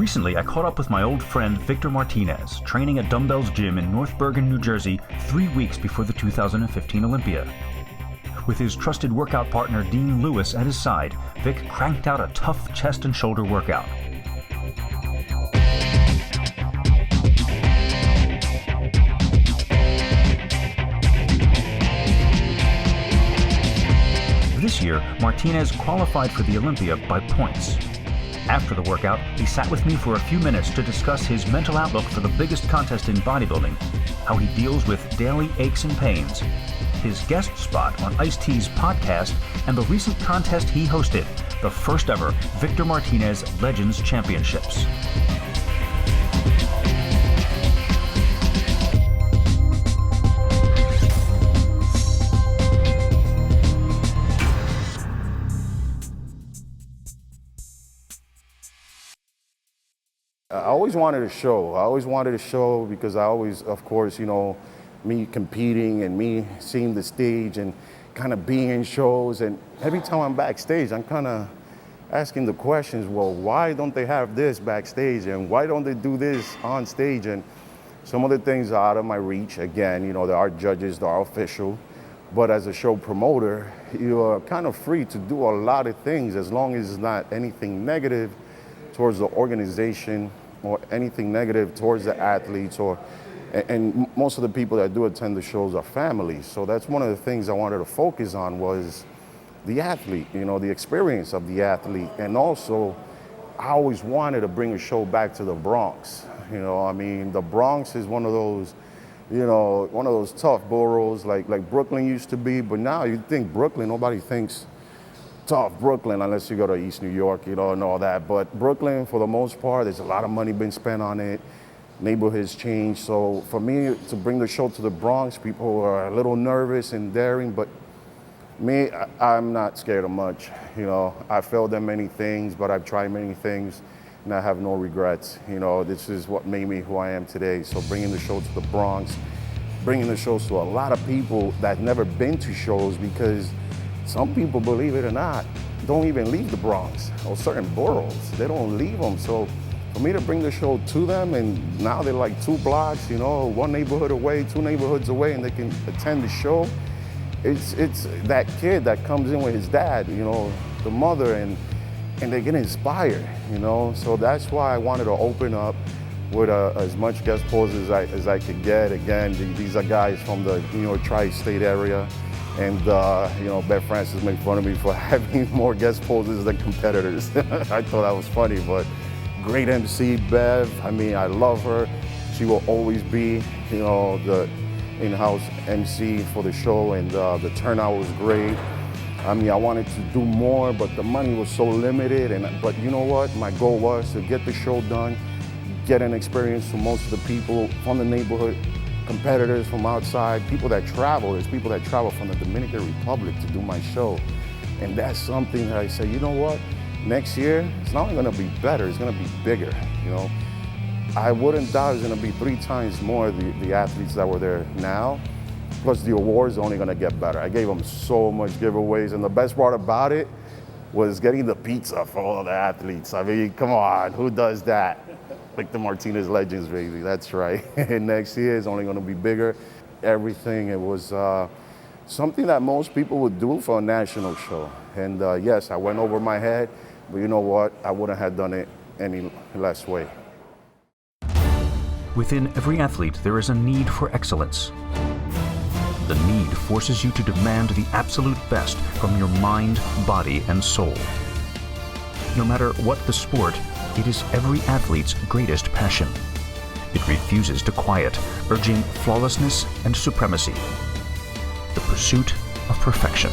Recently, I caught up with my old friend Victor Martinez, training at Dumbbell's Gym in North Bergen, New Jersey, 3 weeks before the 2015 Olympia. With his trusted workout partner Dean Lewis at his side, Vic cranked out a tough chest and shoulder workout. This year, Martinez qualified for the Olympia by points. After the workout, he sat with me for a few minutes to discuss his mental outlook for the biggest contest in bodybuilding, how he deals with daily aches and pains, his guest spot on Ice-T's podcast, and the recent contest he hosted, the first ever Victor Martinez Legends Championships. I always wanted a show. I always wanted a show because I always, of course, me competing and me seeing the stage and kind of being in shows. And every time I'm backstage, I'm kind of asking the questions, well, why don't they have this backstage? And why don't they do this on stage? And some of the things are out of my reach. Again, there are judges, there are official. But as a show promoter, you are kind of free to do a lot of things as long as it's not anything negative towards the organization or anything negative towards the athletes, and most of the people that do attend the shows are families. So that's one of the things I wanted to focus on was the athlete, the experience of the athlete. And also, I always wanted to bring a show back to the Bronx. The Bronx is one of those tough boroughs like Brooklyn used to be, but now you think Brooklyn, nobody thinks tough Brooklyn unless you go to East New York, and all that. But Brooklyn, for the most part, there's a lot of money been spent on it. Neighborhoods changed. So for me to bring the show to the Bronx, people are a little nervous and daring, but me, I'm not scared of much. I failed at many things, but I've tried many things and I have no regrets. This is what made me who I am today. So bringing the show to the Bronx, bringing the shows to a lot of people that never been to shows, because some people, believe it or not, don't even leave the Bronx or certain boroughs. They don't leave them. So for me to bring the show to them, and now they're like 2 blocks, one neighborhood away, 2 neighborhoods away, and they can attend the show. It's that kid that comes in with his dad, the mother, and they get inspired, So that's why I wanted to open up with as much guest poses as I could get. Again, these are guys from the New York tri-state area. And, Bev Francis made fun of me for having more guest poses than competitors. I thought that was funny, but great MC, Bev. I love her. She will always be, the in-house MC for the show, and the turnout was great. I wanted to do more, but the money was so limited. But you know what? My goal was to get the show done, get an experience to most of the people from the neighborhood, competitors from outside, people that travel. There's people that travel from the Dominican Republic to do my show. And that's something that I say, you know what? Next year, it's not only gonna be better, it's gonna be bigger, I wouldn't doubt it's gonna be 3 times more the athletes that were there now. Plus the awards are only gonna get better. I gave them so much giveaways, and the best part about it was getting the pizza for all the athletes. Come on, who does that? Victor Martinez Legends, baby, that's right. And next year is only gonna be bigger. Everything, it was something that most people would do for a national show. And yes, I went over my head, but you know what? I wouldn't have done it any less way. Within every athlete, there is a need for excellence. The need forces you to demand the absolute best from your mind, body, and soul. No matter what the sport, it is every athlete's greatest passion. It refuses to quiet, urging flawlessness and supremacy. The pursuit of perfection.